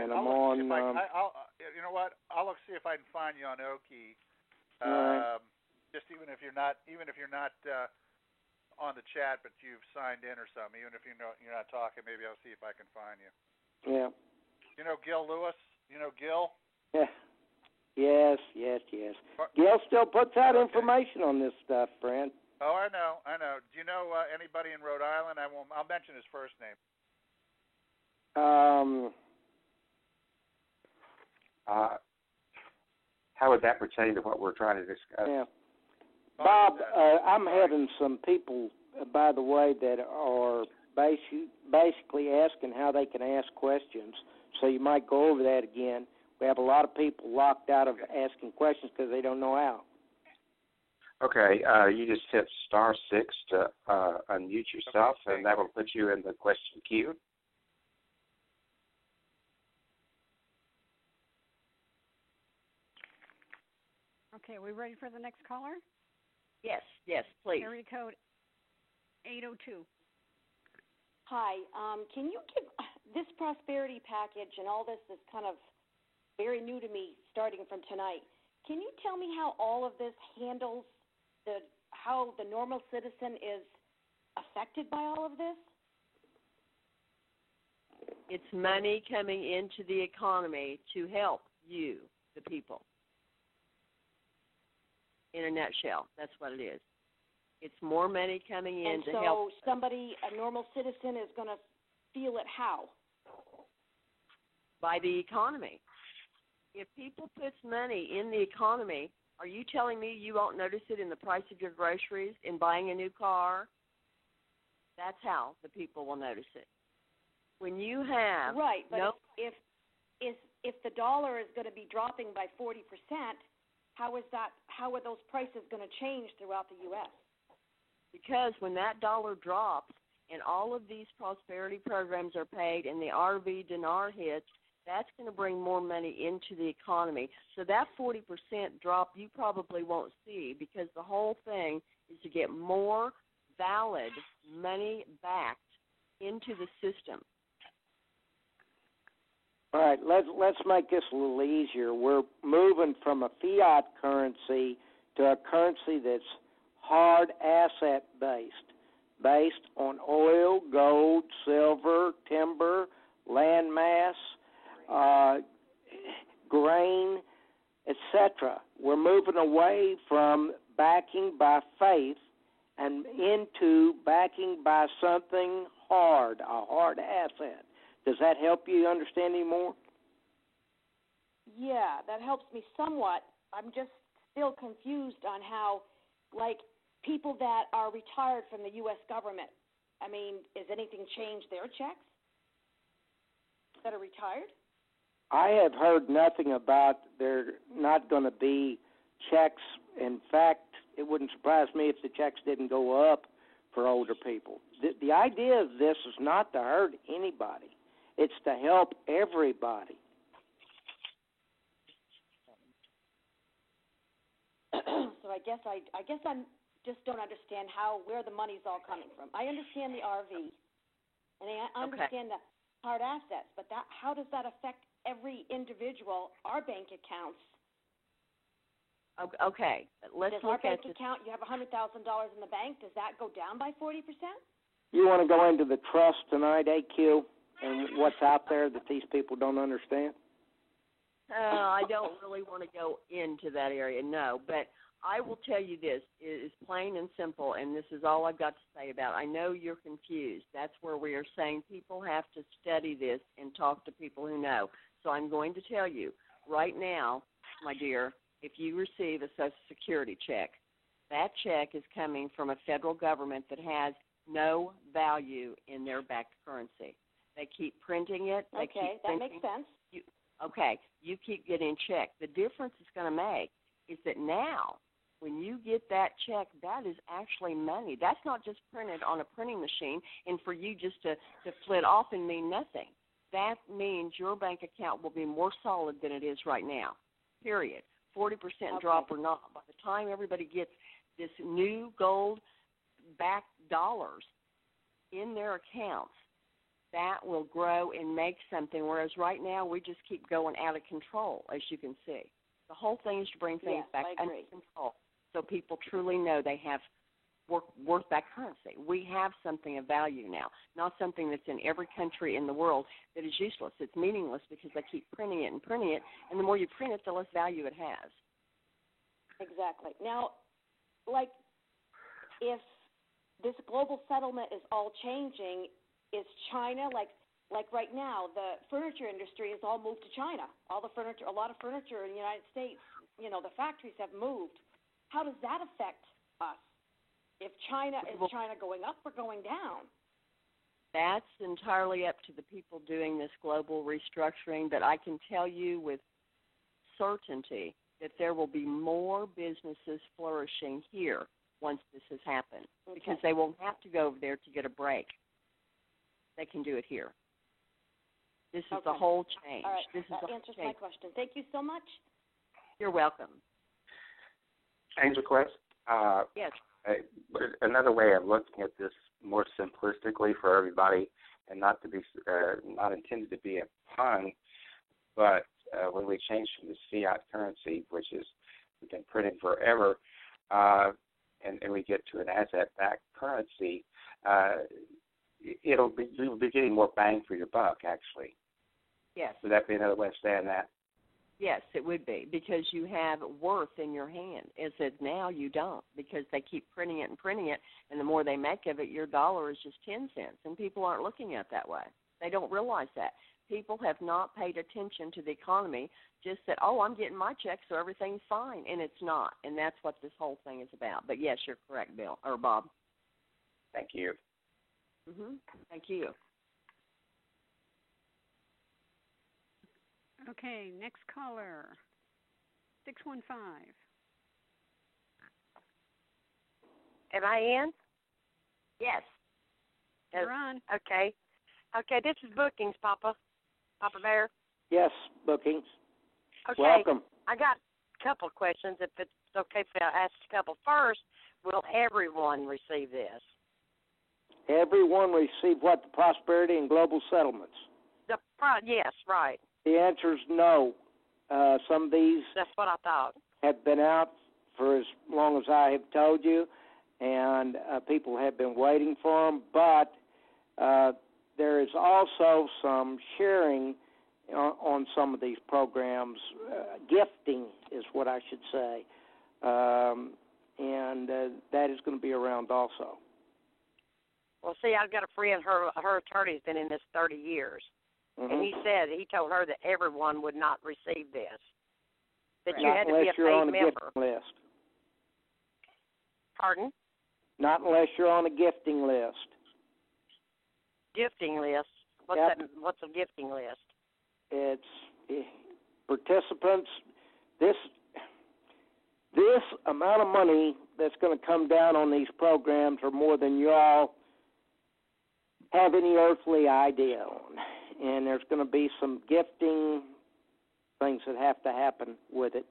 and I'm on. I'll you know what? I'll look see if I can find you on Oki. Right. Just even if you're not on the chat, but you've signed in or something. Even if you're not talking, maybe I'll see if I can find you. Yeah. You know Gil Lewis? You know Gil? Yeah. Yes. Gil still puts out information on this stuff, friend. Oh, I know. Do you know anybody in Rhode Island? I'll mention his first name. How would that pertain to what we're trying to discuss? Yeah. Bob, I'm having some people, by the way, that are basically asking how they can ask questions. So you might go over that again. We have a lot of people locked out of asking questions because they don't know how. Okay, you just hit *6 to unmute yourself, and that will put you in the question queue. Okay, are we ready for the next caller? Yes, please. Area code 802. Hi, can you give this prosperity package, and all this is kind of very new to me starting from tonight. Can you tell me how all of this handles how the normal citizen is affected by all of this? It's money coming into the economy to help you, the people. In a nutshell, that's what it is. It's more money coming in to help. And so somebody, a normal citizen, is going to feel it how? By the economy. If people put money in the economy, are you telling me you won't notice it in the price of your groceries, in buying a new car? That's how the people will notice it. When you have right, but if the dollar is going to be dropping by 40%, how are those prices going to change throughout the U.S.? Because when that dollar drops and all of these prosperity programs are paid and the RV dinar hits, that's going to bring more money into the economy. So that 40% drop you probably won't see, because the whole thing is to get more valid money backed into the system. All right, let's make this a little easier. We're moving from a fiat currency to a currency that's hard asset based on oil, gold, silver, timber, land mass, grain, etc. We're moving away from backing by faith and into backing by something hard, a hard asset. Does that help you understand any more? Yeah, that helps me somewhat. I'm just still confused on how, like, people that are retired from the U.S. government, I mean, has anything changed their checks that are retired? I have heard nothing about there not going to be checks. In fact, it wouldn't surprise me if the checks didn't go up for older people. The idea of this is not to hurt anybody. It's to help everybody. So I guess I just don't understand where the money's all coming from. I understand the RV, and I understand the hard assets, but how does that affect every individual, our bank accounts? Okay, let's look at our bank account, you have $100,000 in the bank, does that go down by 40%? You want to go into the trust tonight, AQ, and what's out there that these people don't understand? I don't really want to go into that area, no, but I will tell you this. It is plain and simple, and this is all I've got to say about it. I know you're confused. That's where we are saying people have to study this and talk to people who know. So I'm going to tell you right now, my dear, if you receive a Social Security check, that check is coming from a federal government that has no value in their backed currency. They keep printing it. That makes sense. You keep getting checks. The difference it's going to make is that now, when you get that check, that is actually money. That's not just printed on a printing machine and for you just to flit off and mean nothing. That means your bank account will be more solid than it is right now, period. 40% drop or not. By the time everybody gets this new gold-backed dollars in their accounts, that will grow and make something, whereas right now we just keep going out of control, as you can see. The whole thing is to bring things back under control so people truly know they have worth that currency. We have something of value now, not something that's in every country in the world that is useless. It's meaningless because they keep printing it, and the more you print it, the less value it has. Exactly. Now, like, if this global settlement is all changing, is China, like right now, the furniture industry has all moved to China. A lot of furniture in the United States, the factories have moved. How does that affect us? If is China going up or going down? That's entirely up to the people doing this global restructuring, but I can tell you with certainty that there will be more businesses flourishing here once this has happened, because they won't have to go over there to get a break. They can do it here. This is the whole change. All right. This is that answers my question. Thank you so much. You're welcome. Angel Quest? Yes. Another way of looking at this more simplistically for everybody, and not intended to be a pun, but when we change from the fiat currency, which is we've been printing forever, and we get to an asset-backed currency, you'll be getting more bang for your buck, actually. Yes. Would that be another way of saying that? Yes, it would be, because you have worth in your hand. As of now, you don't, because they keep printing it, and the more they make of it, your dollar is just 10 cents, and people aren't looking at it that way. They don't realize that. People have not paid attention to the economy, just that, I'm getting my check, so everything's fine, and it's not, and that's what this whole thing is about. But, yes, you're correct, Bob. Thank you. Thank you. Okay, next caller, 615. Am I in? Yes. You're on. Okay, this is Bookings, Papa Bear. Yes, Bookings. Okay. Welcome. I got a couple of questions, if it's okay if I ask a couple. First, will everyone receive this? Everyone receive what? The prosperity and global settlements? Yes, right. The answer is no. Some of these That's what I thought. have been out for as long as I have told you, and people have been waiting for them. But there is also some sharing on some of these programs. Gifting is what I should say. And that is going to be around also. Well, see, I've got a friend, her attorney's been in this 30 years. And he told her that everyone would not receive this, that you had to be a paid member. Gifting list. Pardon? Not unless you're on a gifting list. Gifting list? What's a gifting list? It's participants. This amount of money that's going to come down on these programs are more than you all have any earthly idea on. And there's going to be some gifting things that have to happen with it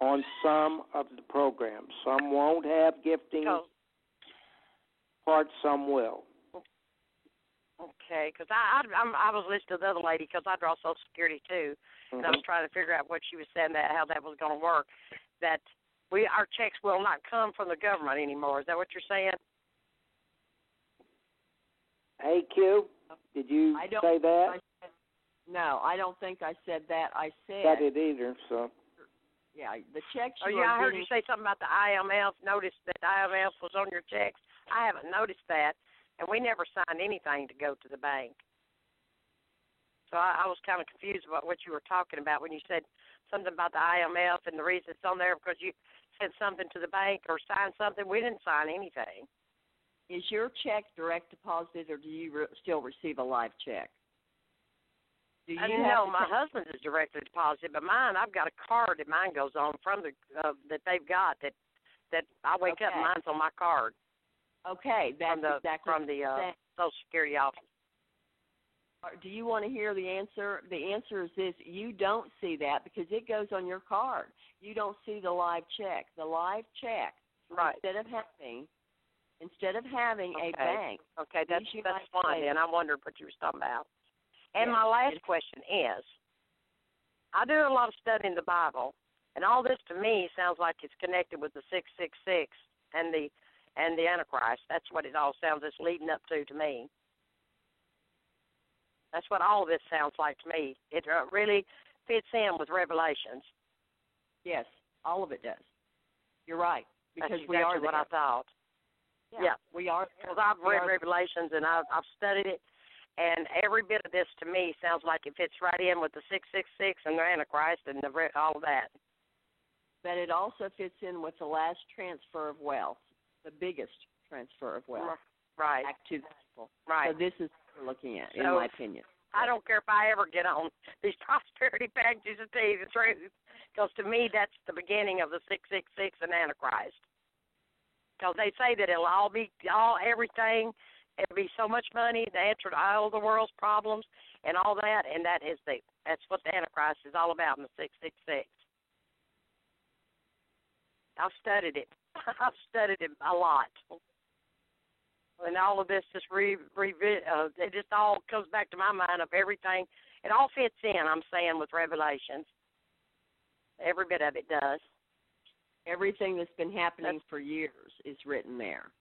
on some of the programs. Some won't have gifting parts, some will. Okay, because I was listening to the other lady because I draw Social Security too, and I was trying to figure out what she was saying, how that was going to work, that our checks will not come from the government anymore. Is that what you're saying? Hey, Q, did you say that? No, I don't think I said that. I said... I did either, so... Yeah, the checks I heard you say something about the IMF. Noticed that IMF was on your checks. I haven't noticed that, and we never signed anything to go to the bank. So I was kind of confused about what you were talking about when you said something about the IMF, and the reason it's on there because you sent something to the bank or signed something. We didn't sign anything. Is your check direct deposited, or do you still receive a live check? No, my husband's is directly deposited, but mine, I've got a card that mine goes on from that they've got that I wake up and mine's on my card. Okay, that's from the Social Security office. Do you want to hear the answer? The answer is this: you don't see that because it goes on your card. You don't see the live check. The live check, instead of having Instead of having a bank. Okay, that's United fine, States. and I wondered what you were talking about. And Yes, my last question is, I do a lot of studying the Bible, and all this to me sounds like it's connected with the 666 and the Antichrist. That's what it all sounds it's leading up to me. That's what all of this sounds like to me. It really fits in with Revelations. Yes, all of it does. You're right. Because That's we are exactly what I thought. Yeah, we are. Because I've read Revelations and I've studied it, and every bit of this to me sounds like it fits right in with the 666 and the Antichrist and all of that. But it also fits in with the last transfer of wealth, the biggest transfer of wealth. Right. Back to the people. Right. So this is what we're looking at, in So, my opinion. I don't care if I ever get on these prosperity packages to tell you the truth, because to me that's the beginning of the 666 and Antichrist. Because they say that it'll all be everything. It'll be so much money to answer to all the world's problems and all that, and that's what the Antichrist is all about in the 666. I've studied it. I've studied it a lot. And all of this just it just all comes back to my mind of everything. It all fits in, I'm saying, with Revelations. Every bit of it does. Everything that's been happening for years is written there.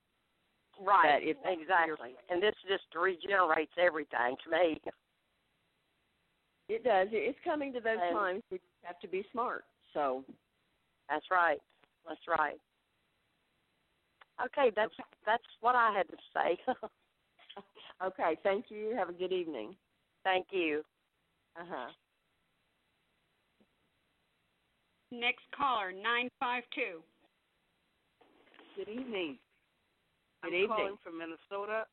Right, exactly. And this just regenerates everything to me. It does. It's coming to those times we have to be smart. So that's right. That's right. Okay, that's what I had to say. Okay, thank you. Have a good evening. Thank you. Uh-huh. Next caller, 952. Good evening. Good I'm evening. calling from Minnesota.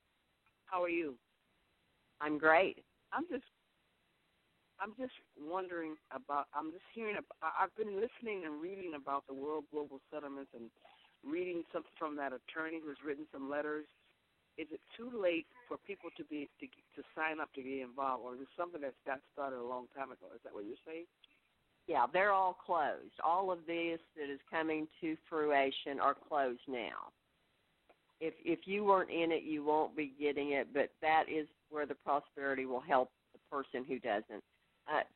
How are you? I'm great. I'm just wondering about. I've been listening and reading about the World Global Settlements and reading something from that attorney who's written some letters. Is it too late for people to sign up to be involved, or is it something that got started a long time ago? Is that what you're saying? Yeah, they're all closed. All of this that is coming to fruition are closed now. If you weren't in it, you won't be getting it, but that is where the prosperity will help the person who doesn't.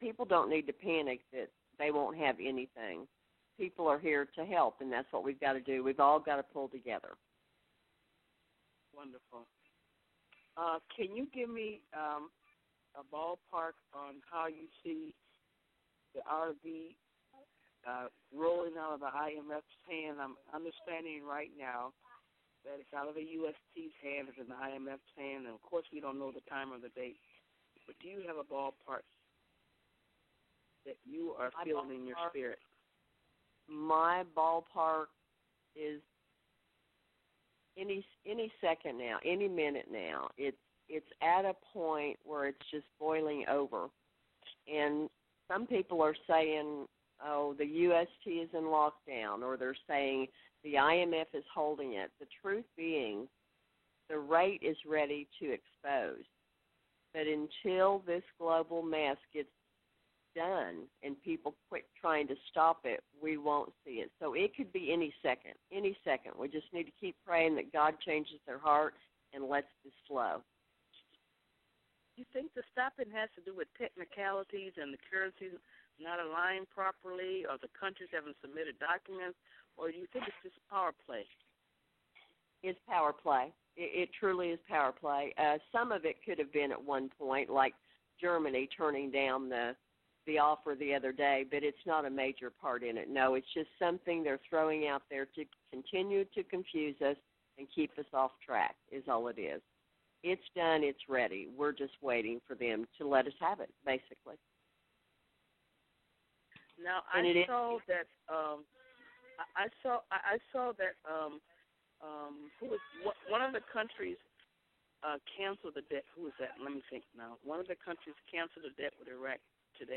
People don't need to panic that they won't have anything. People are here to help, and that's what we've got to do. We've all got to pull together. Wonderful. Can you give me a ballpark on how you see the RV rolling out of the IMF's hand? I'm understanding right now that it's out of the UST's hand, it's in the IMF's hand, and of course we don't know the time or the date. But do you have a ballpark that you are feeling in your spirit? My ballpark is any second now, any minute now. It's at a point where it's just boiling over. And some people are saying, oh, the UST is in lockdown, or they're saying the IMF is holding it. The truth being, the rate is ready to expose. But until this global mess gets done and people quit trying to stop it, we won't see it. So it could be any second. We just need to keep praying that God changes their heart and lets this flow. Do you think the stopping has to do with technicalities and the currencies not aligned properly, or the countries haven't submitted documents, or do you think it's just power play? It's power play. It truly is power play. Some of it could have been at one point, like Germany turning down the offer the other day, but it's not a major part in it. No, it's just something they're throwing out there to continue to confuse us and keep us off track is all it is. It's done. It's ready. We're just waiting for them to let us have it, basically. Now, I saw that one of the countries canceled the debt. Who is that? Let me think now. One of the countries canceled the debt with Iraq today.